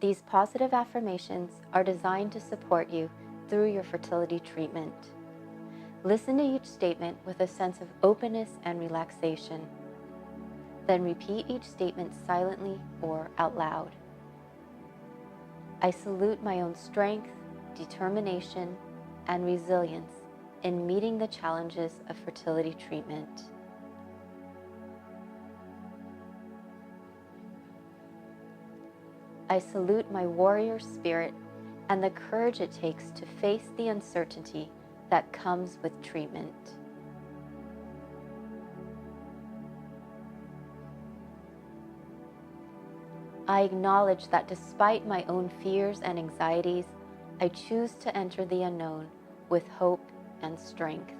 These positive affirmations are designed to support you through your fertility treatment. Listen to each statement with a sense of openness and relaxation. Then repeat each statement silently or out loud. I salute my own strength, determination, and resilience in meeting the challenges of fertility treatment. I salute my warrior spirit and the courage it takes to face the uncertainty that comes with treatment. I acknowledge that despite my own fears and anxieties, I choose to enter the unknown with hope and strength.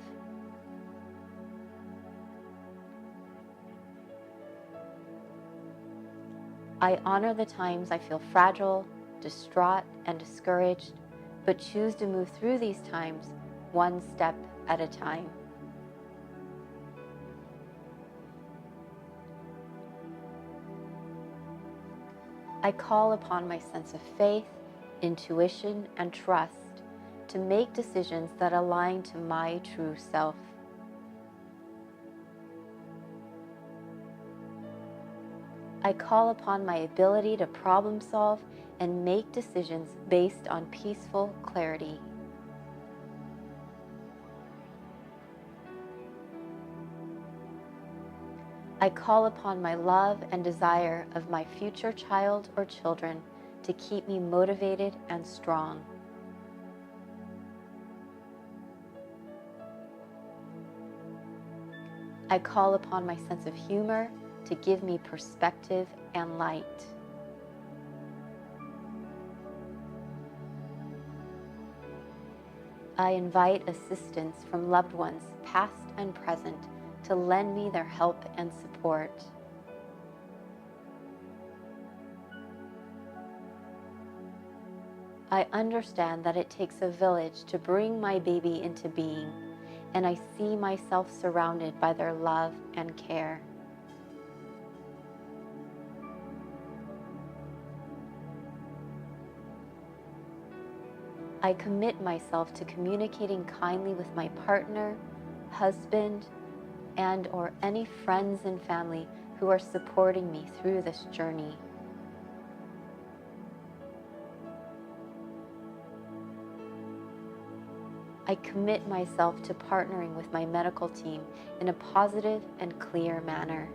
I honor the times I feel fragile, distraught, and discouraged, but choose to move through these times one step at a time. I call upon my sense of faith, intuition, and trust to make decisions that align to my true self. I call upon my ability to problem solve and make decisions based on peaceful clarity. I call upon my love and desire of my future child or children to keep me motivated and strong. I call upon my sense of humor to give me perspective and light. I invite assistance from loved ones, past and present, to lend me their help and support. I understand that it takes a village to bring my baby into being, and I see myself surrounded by their love and care. I commit myself to communicating kindly with my partner, husband, and/or any friends and family who are supporting me through this journey. I commit myself to partnering with my medical team in a positive and clear manner.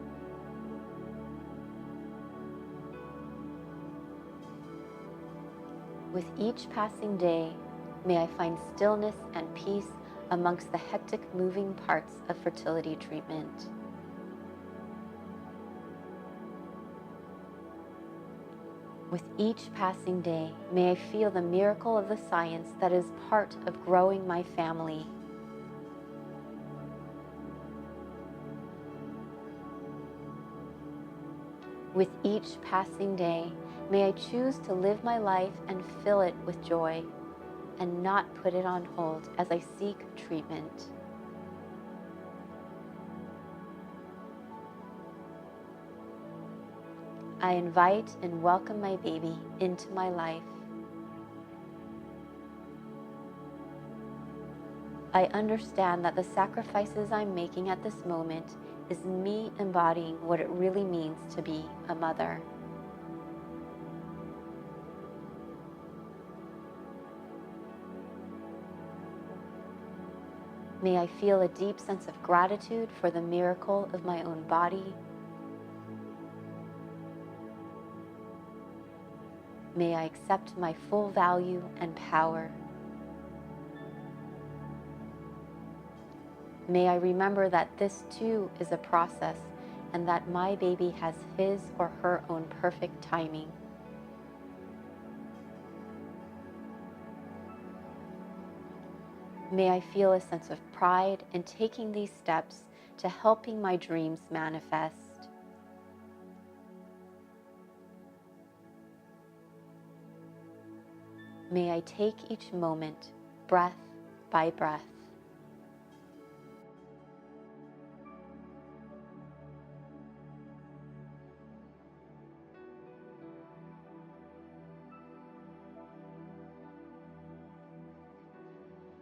With each passing day, may I find stillness and peace amongst the hectic moving parts of fertility treatment. With each passing day, may I feel the miracle of the science that is part of growing my family. With each passing day, may I choose to live my life and fill it with joy, and not put it on hold as I seek treatment. I invite and welcome my baby into my life. I understand that the sacrifices I'm making at this moment is me embodying what it really means to be a mother. May I feel a deep sense of gratitude for the miracle of my own body. May I accept my full value and power. May I remember that this too is a process and that my baby has his or her own perfect timing. May I feel a sense of pride in taking these steps to helping my dreams manifest. May I take each moment, breath by breath.